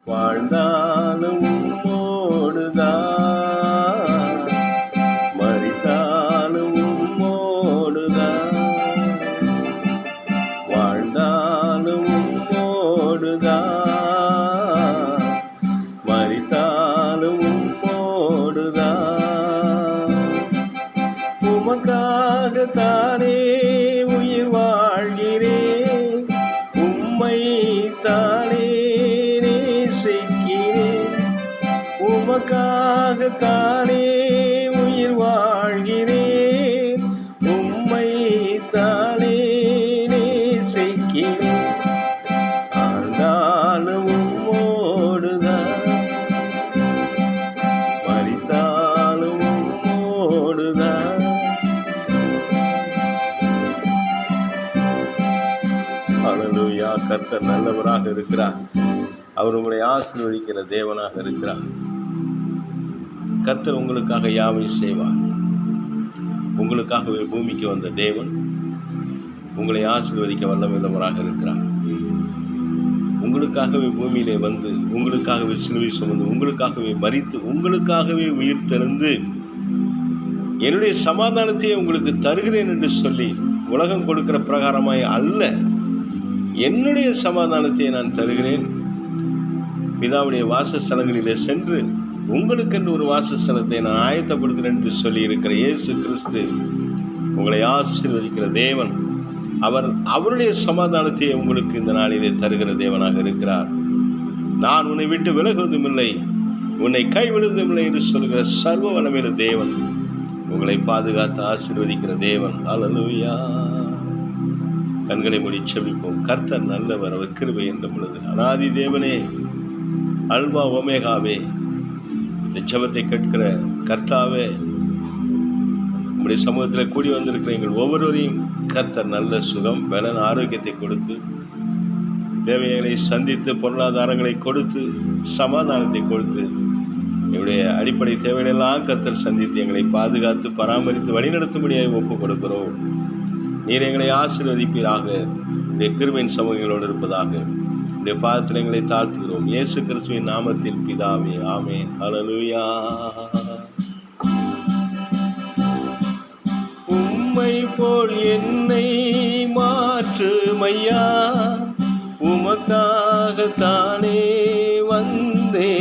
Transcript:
வாழ்ந்தாலும் உம்மோடுதான், மரித்தாலும் உம்மோடுதான். வாழ்ந்தாலும் உம்மோடுதான், மரித்தாலும் உம்மோடுதான். உமக்காகத்தானே உயிர் வாழ்கிறேன், உம்மை தானே நேசிக்கிறேன். உமக்காகத்தானே உயிர் வாழ்கிறேன், உம்மை தானே நேசிக்கிறேன். ஆண்டாலும் உம்மோடுதான், மரித்தாலும் உம்மோடுதான். ஹல்லேலூயா. கர்த்தர் நல்லவராக இருக்கிறார். அவர் உங்களை ஆசீர்வதிக்கிற தேவனாக இருக்கிறார். கர்த்தர் உங்களுக்காக யாவையும் செய்வார். உங்களுக்காகவே பூமிக்கு வந்த தேவன் உங்களை ஆசீர்வதிக்க வல்லமையுள்ளவராக இருக்கிறார். உங்களுக்காகவே பூமியிலே வந்து, உங்களுக்காகவே சிலுவை சுமந்து, உங்களுக்காகவே மரித்து, உங்களுக்காகவே உயிர் தெழுந்து, என்னுடைய சமாதானத்தையே உங்களுக்கு தருகிறேன் என்று சொல்லி, உலகம் கொடுக்கிற பிரகாரமாய் அல்ல, என்னுடைய சமாதானத்தை நான் தருகிறேன், பிதாவுடைய வாசஸ்தலங்களிலே சென்று உங்களுக்கென்று ஒரு வாசஸ்தலத்தை நான் ஆயத்தப்படுகிறேன் என்று சொல்லி இருக்கிற இயேசு கிறிஸ்து உங்களை ஆசீர்வதிக்கிற தேவன். அவர் அவருடைய சமாதானத்தை உங்களுக்கு இந்த நாளிலே தருகிற தேவனாக இருக்கிறார். நான் உன்னை விட்டு விலகுவதும் இல்லை, உன்னை கைவிடுவதும் இல்லை என்று சொல்கிற சர்வ வல்லமையுள்ள தேவன் உங்களை பாதுகாத்து ஆசீர்வதிக்கிற தேவன். ஹல்லேலூயா. கண்களை மூடி செபிப்போம். கர்த்தர் நல்லவர், அவர் கிருபை என்றும் உள்ளது. அநாதி தேவனே, அல்பா ஓமேகாவே, இந்த ஜெபத்தை கேட்கிற கர்த்தாவே, உங்களுடைய சமூகத்தில் கூடி வந்திருக்கிற எங்கள் ஒவ்வொருவரையும் கர்த்தர் நல்ல சுகம், பலன், ஆரோக்கியத்தை கொடுத்து, தேவைகளை சந்தித்து, பொருளாதாரங்களை கொடுத்து, சமாதானத்தை கொடுத்து, எங்களுடைய அடிப்படை தேவைகளெல்லாம் கர்த்தர் சந்தித்து எங்களை பாதுகாத்து பராமரித்து வழிநடத்தும்படியாக ஒப்புக் கொடுக்கிறோம். நீர் எங்களை ஆசீர்வதிப்பீராக. உடைய கிருபையின் சமூகங்களோடு இருப்பதாக உடைய பாதத்தில் எங்களை தாழ்த்துகிறோம். இயேசு கிறிஸ்துவின் நாமத்தில் பிதாவே, ஆமென். ஹல்லேலூயா. உம்மை போல் என்னை மாற்றுமையா, உமக்காகத்தானே வந்தே